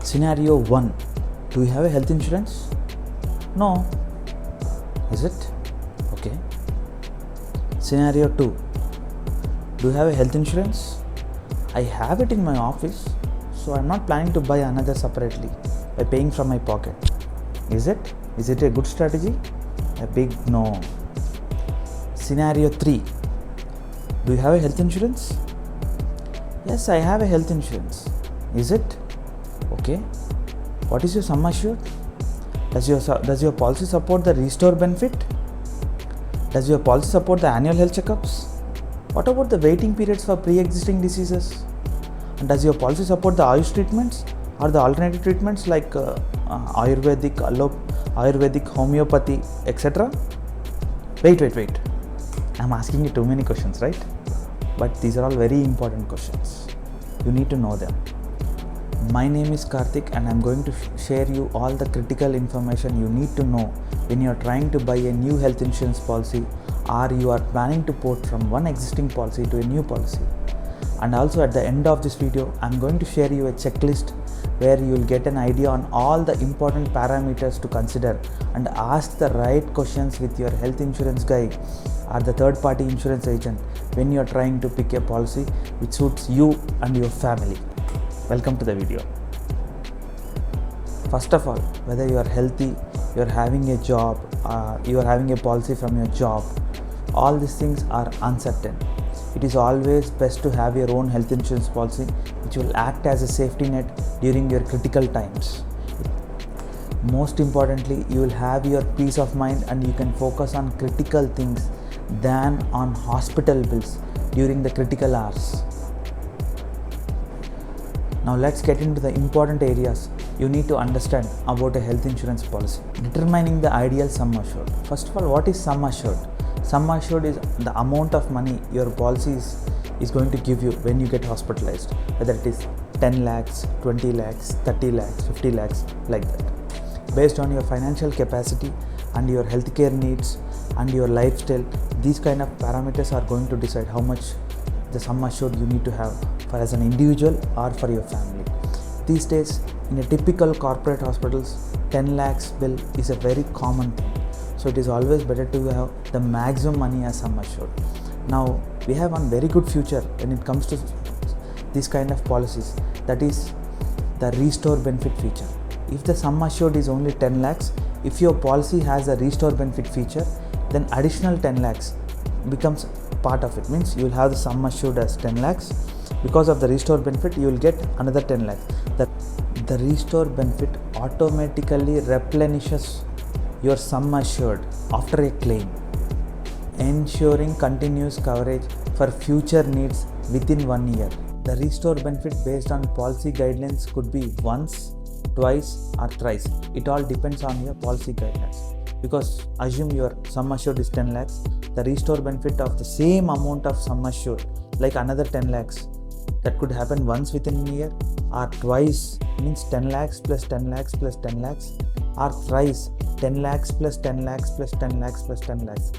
Scenario 1. Do you have a health insurance? No. Is it? Okay. Scenario 2. Do you have a health insurance? I have it in my office, so I'm not planning to buy another separately by paying from my pocket. Is it? Is it a good strategy? A big no. Scenario 3. Do you have a health insurance? Yes, I have a health insurance. Is it? Okay. What is your sum assured? Does your policy support the restore benefit? Does your policy support the annual health checkups? What about the waiting periods for pre-existing diseases? And does your policy support the Ayush treatments or the alternative treatments like Ayurvedic, homeopathy, etc.? Wait. I'm asking you too many questions, right? But these are all very important questions. You need to know them. My name is Karthik and I'm going to share you all the critical information you need to know when you are trying to buy a new health insurance policy or you are planning to port from one existing policy to a new policy. And also at the end of this video, I'm going to share you a checklist where you will get an idea on all the important parameters to consider and ask the right questions with your health insurance guy or the third party insurance agent when you are trying to pick a policy which suits you and your family. Welcome to the video. First of all, whether you are healthy, you are having a job, you are having a policy from your job, all these things are uncertain. It is always best to have your own health insurance policy which will act as a safety net during your critical times. Most importantly, you will have your peace of mind and you can focus on critical things than on hospital bills during the critical hours. Now let's get into the important areas you need to understand about a health insurance policy. Determining the ideal sum assured. First of all, what is sum assured? Sum assured is the amount of money your policy is going to give you when you get hospitalized, whether it is 10 lakhs, 20 lakhs, 30 lakhs, 50 lakhs, like that. Based on your financial capacity and your healthcare needs and your lifestyle, these kind of parameters are going to decide how much the sum assured you need to have for as an individual or for your family. These days, in a typical corporate hospitals, 10 lakhs bill is a very common thing. So it is always better to have the maximum money as sum assured. Now we have one very good feature when it comes to this kind of policies, that is the restore benefit feature. If the sum assured is only 10 lakhs, if your policy has a restore benefit feature, then additional 10 lakhs becomes part of it. Means you will have the sum assured as 10 lakhs. Because of the restore benefit, you will get another 10 lakhs. The restore benefit automatically replenishes your sum assured after a claim, ensuring continuous coverage for future needs within 1 year. The restore benefit based on policy guidelines could be once, twice or thrice. It all depends on your policy guidelines. Because assume your sum assured is 10 lakhs, the restore benefit of the same amount of sum assured, like another 10 lakhs, that could happen once within a year, or twice, means 10 lakhs plus 10 lakhs plus 10 lakhs, or thrice 10 lakhs plus 10 lakhs plus 10 lakhs plus 10 lakhs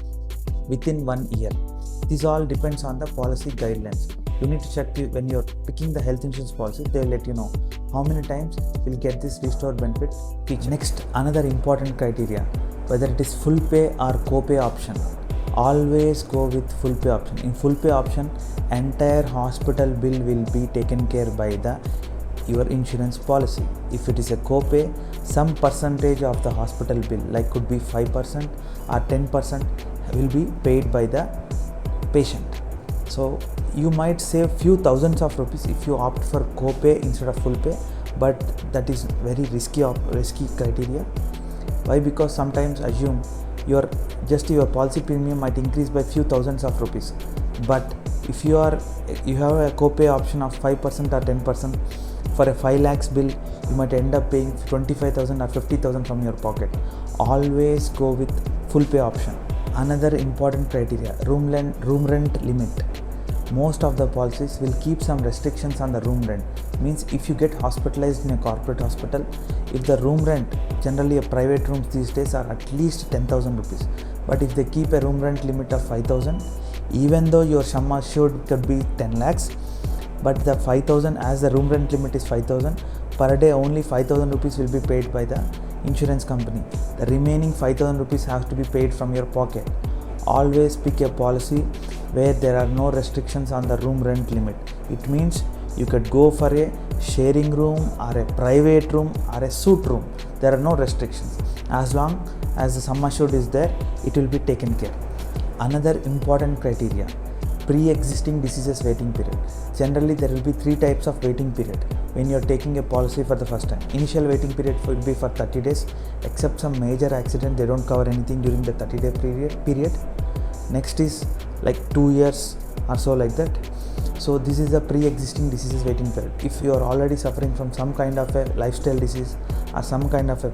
within 1 year. This all depends on the policy guidelines. You need to check when you're picking the health insurance policy, they will let you know how many times you'll get this restore benefit feature. Next, another important criteria, whether it is full pay or co-pay option. Always go with full pay option. In full pay option, entire hospital bill will be taken care by your insurance policy. If it is a co-pay, some percentage of the hospital bill, like could be 5% or 10%, will be paid by the patient. So you might save few thousands of rupees if you opt for co-pay instead of full pay, but that is very risky criteria. Why? Because sometimes assume your policy premium might increase by few thousands of rupees, but if you have a co-pay option of 5% or 10%, for a 5 lakhs bill you might end up paying 25,000 or 50,000 from your pocket. Always go with full pay option. Another important criteria, room rent limit. Most of the policies will keep some restrictions on the room rent. Means if you get hospitalized in a corporate hospital, if the room rent, generally a private rooms these days are at least 10,000 rupees, but if they keep a room rent limit of 5,000, even though your sum assured could be 10 lakhs, but the 5,000, as the room rent limit is 5,000, per day only 5,000 rupees will be paid by the insurance company. The remaining 5,000 rupees has to be paid from your pocket. Always pick a policy where there are no restrictions on the room rent limit. It means you could go for a sharing room or a private room or a suite room. There are no restrictions. As long as the sum assured is there, it will be taken care. Another important criteria, pre-existing diseases waiting period. Generally there will be 3 types of waiting period when you are taking a policy for the first time. Initial waiting period will be for 30 days. Except some major accident, they don't cover anything during the 30-day period. Next is like 2 years or so, like that. So this is the pre-existing diseases waiting period. If you are already suffering from some kind of a lifestyle disease or some kind of a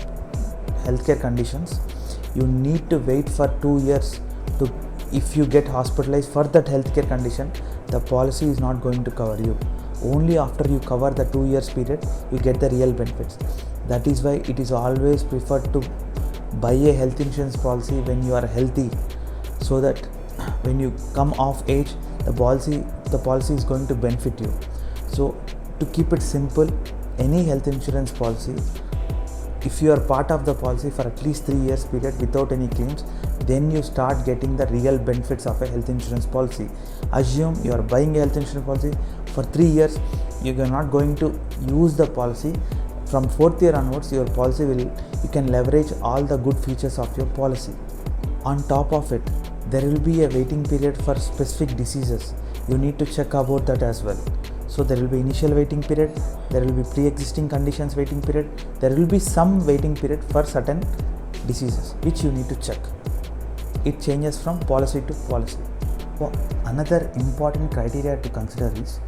healthcare conditions, you need to wait for 2 years to, if you get hospitalized for that healthcare condition, the policy is not going to cover you. Only after you cover the 2 years period, you get the real benefits. That is why it is always preferred to buy a health insurance policy when you are healthy, so that when you come off age, the policy is going to benefit you. So to keep it simple, any health insurance policy, if you are part of the policy for at least 3 years period without any claims, then you start getting the real benefits of a health insurance policy. Assume you are buying a health insurance policy for 3 years, you are not going to use the policy. From 4th year onwards, your policy you can leverage all the good features of your policy. On top of it, there will be a waiting period for specific diseases. You need to check about that as well. So there will be initial waiting period, there will be pre-existing conditions waiting period, there will be some waiting period for certain diseases which you need to check. It changes from policy to policy. Another important criteria to consider is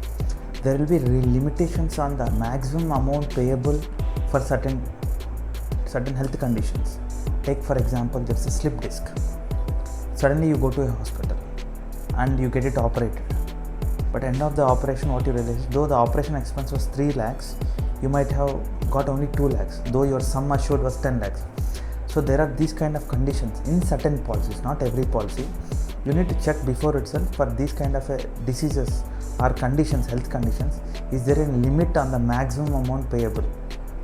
there will be limitations on the maximum amount payable for certain health conditions. Take for example, there's a slip disc. Suddenly you go to a hospital and you get it operated. But end of the operation, what you realize, though the operation expense was 3 lakhs, you might have got only 2 lakhs, though your sum assured was 10 lakhs. So there are these kind of conditions in certain policies, not every policy. You need to check before itself for these kind of diseases or conditions, health conditions. Is there a limit on the maximum amount payable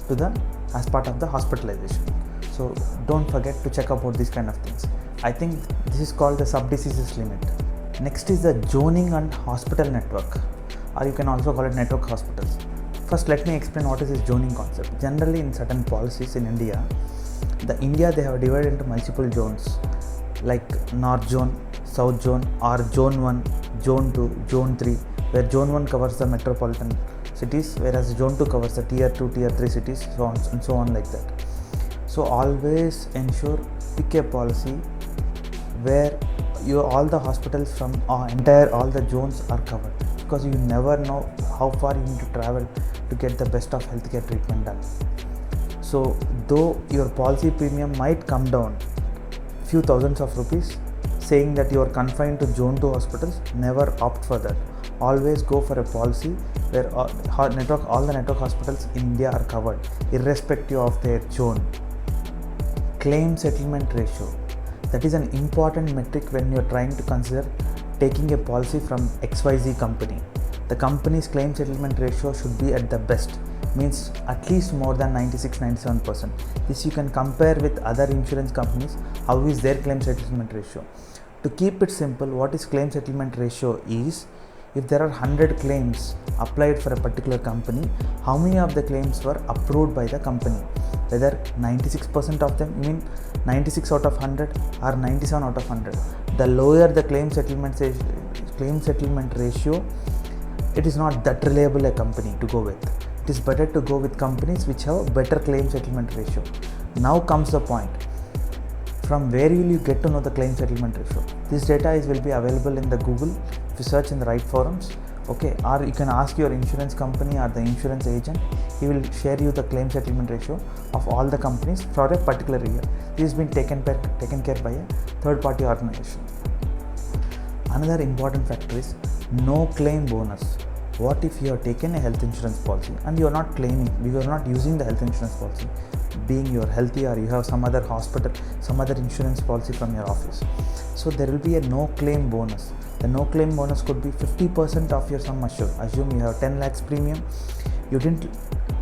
to as part of the hospitalization? So don't forget to check about these kind of things. I think this is called the sub-diseases limit. Next is the zoning and hospital network, or you can also call it network hospitals. First, let me explain what is this zoning concept. Generally, in certain policies in India, they have divided into multiple zones, like North Zone, South Zone, or Zone 1, Zone 2, Zone 3, where Zone 1 covers the metropolitan cities, whereas Zone 2 covers the Tier 2, Tier 3 cities, so on and so on, like that. So always ensure pick a policy where all the hospitals from all the zones are covered, because you never know how far you need to travel to get the best of healthcare treatment done. So though your policy premium might come down few thousands of rupees, saying that you are confined to Zone 2 hospitals, never opt for that. Always go for a policy where all the network hospitals in India are covered, irrespective of their zone. Claim settlement ratio. That is an important metric when you are trying to consider taking a policy from XYZ company. The company's claim settlement ratio should be at the best, means at least more than 96-97%. This you can compare with other insurance companies, how is their claim settlement ratio. To keep it simple, what is claim settlement ratio is, if there are 100 claims applied for a particular company, how many of the claims were approved by the company? Whether 96% of them, mean 96 out of 100 or 97 out of 100. The lower the claim settlement ratio, it is not that reliable a company to go with. It is better to go with companies which have better claim settlement ratio. Now comes the point. From where will you get to know the claim settlement ratio? This data will be available in the Google if you search in the right forums. Okay, or you can ask your insurance company or the insurance agent. He will share you the claim settlement ratio of all the companies for a particular year. This has been taken care by a third party organization. Another important factor is no claim bonus. What if you have taken a health insurance policy and you are not claiming, you are not using the health insurance policy, being you are healthy or you have some other hospital, some other insurance policy from your office. So there will be a no claim bonus. The no claim bonus could be 50% of your sum assured. Assume you have 10 lakhs premium, you didn't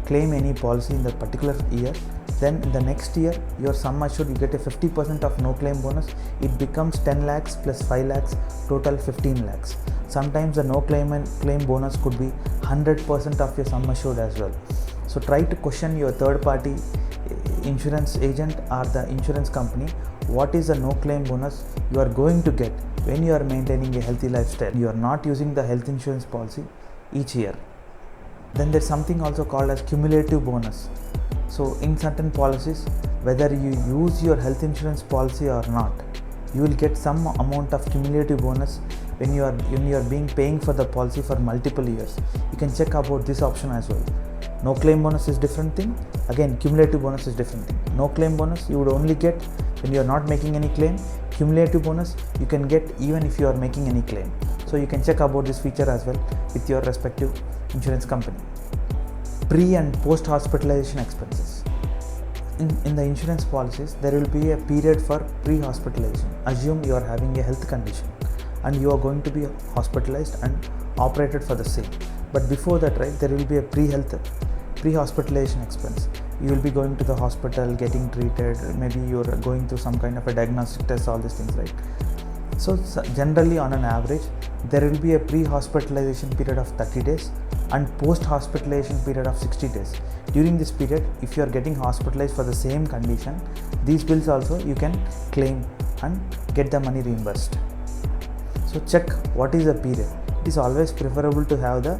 claim any policy in the particular year, then in the next year your sum assured, you get a 50% of no claim bonus. It becomes 10 lakhs plus 5 lakhs, total 15 lakhs. Sometimes the no claim bonus could be 100% of your sum assured as well. So try to question your third party insurance agent or the insurance company, what is the no claim bonus you are going to get when you are maintaining a healthy lifestyle. You are not using the health insurance policy each year. Then there's something also called as cumulative bonus. So in certain policies, whether you use your health insurance policy or not, you will get some amount of cumulative bonus when you are paying for the policy for multiple years. You can check about this option as well. No claim bonus is different thing. Again, cumulative bonus is different thing. No claim bonus you would only get when you are not making any claim. Cumulative bonus you can get even if you are making any claim. So you can check about this feature as well with your respective insurance company. Pre and post hospitalization expenses. In the insurance policies, there will be a period for pre-hospitalization. Assume you are having a health condition and you are going to be hospitalized and operated for the same. But before that, right, there will be a pre-hospitalization expense. You will be going to the hospital, getting treated, maybe you are going through some kind of a diagnostic test, all these things, right? So generally on an average, there will be a pre-hospitalization period of 30 days and post-hospitalization period of 60 days. During this period, if you are getting hospitalized for the same condition, these bills also you can claim and get the money reimbursed. So check what is the period. It is always preferable to have the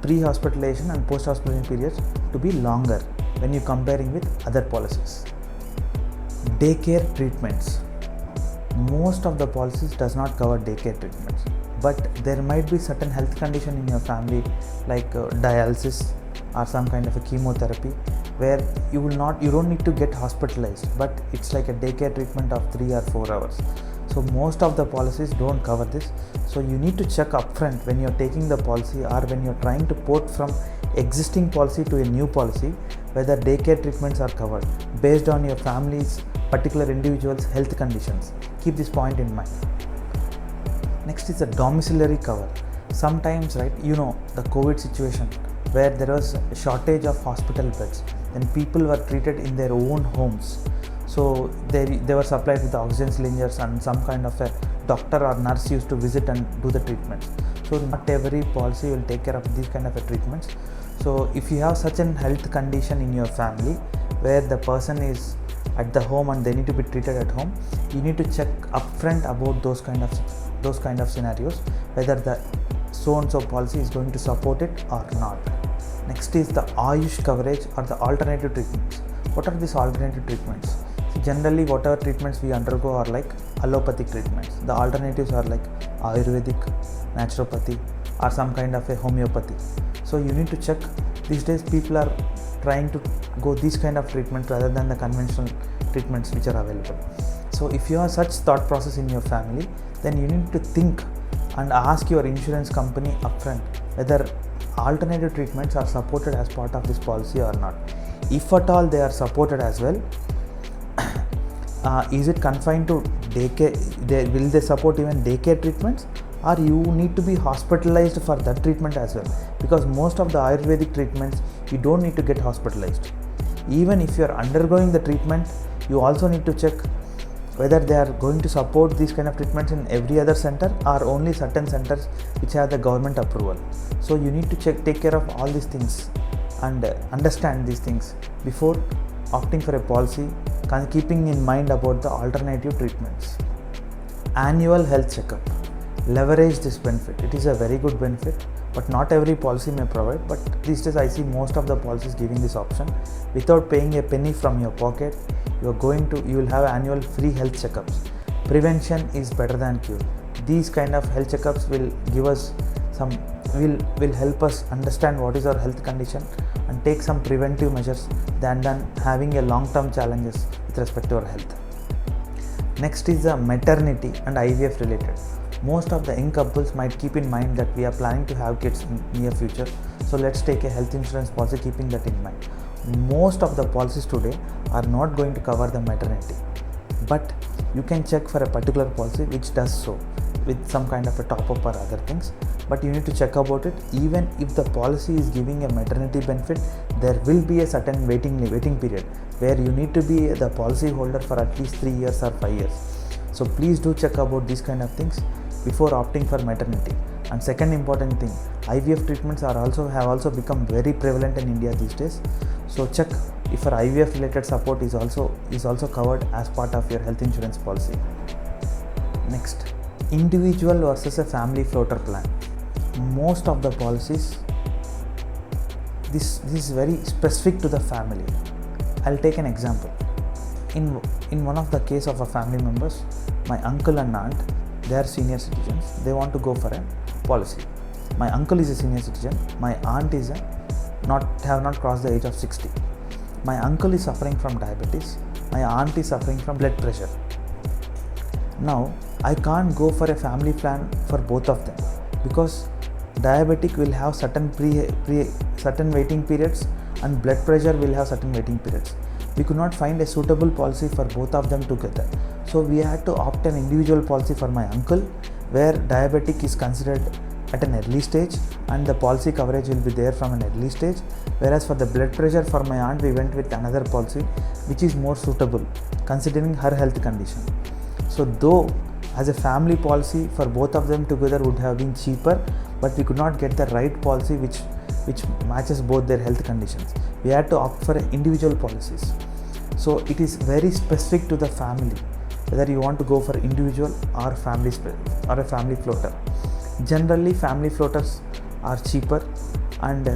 pre-hospitalization and post-hospitalization periods to be longer when you comparing with other policies. Daycare treatments. Most of the policies does not cover daycare treatments, but there might be certain health condition in your family like dialysis or some kind of a chemotherapy where you don't need to get hospitalized, but it's like a daycare treatment of 3 or 4 hours. So most of the policies don't cover this. So you need to check upfront when you're taking the policy or when you're trying to port from existing policy to a new policy, whether daycare treatments are covered based on your family's particular individual's health conditions. Keep this point in mind. Next is the domiciliary cover. Sometimes, right, the COVID situation where there was a shortage of hospital beds and people were treated in their own homes. So they were supplied with the oxygen cylinders and some kind of a doctor or nurse used to visit and do the treatments. So not every policy will take care of these kind of a treatments. So if you have such an health condition in your family where the person is at the home and they need to be treated at home, you need to check upfront about those kind of scenarios, whether the so and so policy is going to support it or not. Next is the Ayush coverage or the alternative treatments. What are these alternative treatments? So generally whatever treatments we undergo are like allopathic treatments. The alternatives are like Ayurvedic, naturopathy or some kind of a homeopathy. So you need to check. These days people are trying to go these kind of treatments rather than the conventional treatments which are available. So if you have such thought process in your family, then you need to think and ask your insurance company upfront whether alternative treatments are supported as part of this policy or not. If at all they are supported as well, is it confined to daycare? Will they support even daycare treatments, or you need to be hospitalized for that treatment as well? Because most of the Ayurvedic treatments you don't need to get hospitalized. Even if you are undergoing the treatment, you also need to check whether they are going to support these kind of treatments in every other center or only certain centers which have the government approval. So you need to take care of all these things and understand these things before opting for a policy, keeping in mind about the alternative treatments. Annual health checkup. Leverage this benefit. It is a very good benefit, but not every policy may provide. But these days I see most of the policies giving this option. Without paying a penny from your pocket, you will have annual free health checkups. Prevention is better than cure. These kind of health checkups will give us will help us understand what is our health condition and take some preventive measures than having a long-term challenges with respect to our health. Next is the maternity and IVF related. Most of the young couples might keep in mind that we are planning to have kids in near future. So let's take a health insurance policy keeping that in mind. Most of the policies today are not going to cover the maternity, but you can check for a particular policy which does so with some kind of a top-up or other things. but you need to check about it. Even if the policy is giving a maternity benefit, there will be a certain waiting period where you need to be the policy holder for at least 3 years or 5 years. So please do check about these kind of things before opting for maternity. And second important thing, IVF treatments have also become very prevalent in India these days. So check if your IVF related support is also covered as part of your health insurance policy. Next, individual versus a family floater plan. Most of the policies, this is very specific to the family. I'll take an example. In one of the case of a family members, my uncle and aunt, they are senior citizens. They want to go for a policy. My uncle is a senior citizen. My aunt is have not crossed the age of 60. My uncle is suffering from diabetes. My aunt is suffering from blood pressure. Now, I can't go for a family plan for both of them because diabetic will have certain waiting periods and blood pressure will have certain waiting periods. We could not find a suitable policy for both of them together. So we had to opt an individual policy for my uncle where diabetic is considered at an early stage and the policy coverage will be there from an early stage, whereas for the blood pressure for my aunt we went with another policy which is more suitable considering her health condition. So though as a family policy for both of them together would have been cheaper, but we could not get the right policy which matches both their health conditions. We had to opt for individual policies. So it is very specific to the family whether you want to go for individual or a family floater. Generally family floaters are cheaper and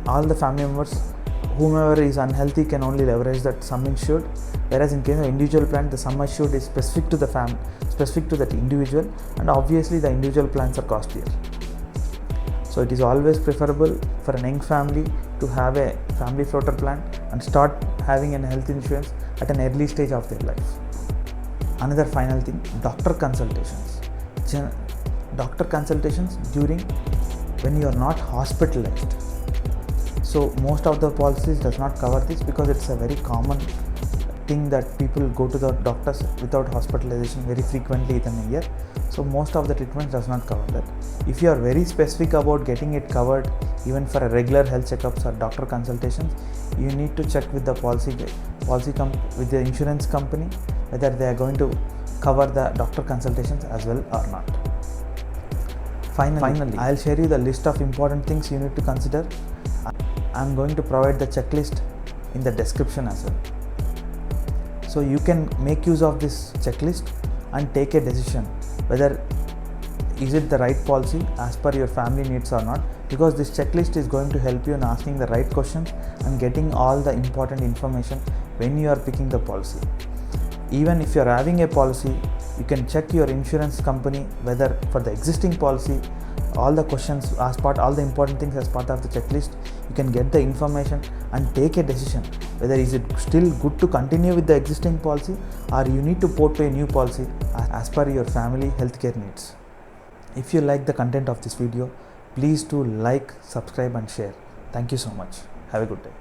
all the family members, whomever is unhealthy can only leverage that sum insured, whereas in case of individual plan the sum assured is specific to the specific to that individual, and obviously the individual plans are costlier. So it is always preferable for a young family to have a family floater plan and start having a health insurance at an early stage of their life. Another final thing, doctor consultations. Doctor consultations during when you are not hospitalized. So most of the policies does not cover this because it's a very common thing that people go to the doctors without hospitalization very frequently within a year. So most of the treatments does not cover that. If you are very specific about getting it covered even for a regular health checkups or doctor consultations, you need to check with the with the insurance company whether they are going to cover the doctor consultations as well or not. Finally, I'll share you the list of important things you need to consider. I'm going to provide the checklist in the description as well. So you can make use of this checklist and take a decision whether is it the right policy as per your family needs or not, because this checklist is going to help you in asking the right questions and getting all the important information when you are picking the policy. Even if you are having a policy, you can check your insurance company whether for the existing policy all the questions all the important things as part of the checklist. You can get the information and take a decision whether is it still good to continue with the existing policy or you need to port to a new policy as per your family healthcare needs. If you like the content of this video, please do like, subscribe and share. Thank you so much. Have a good day.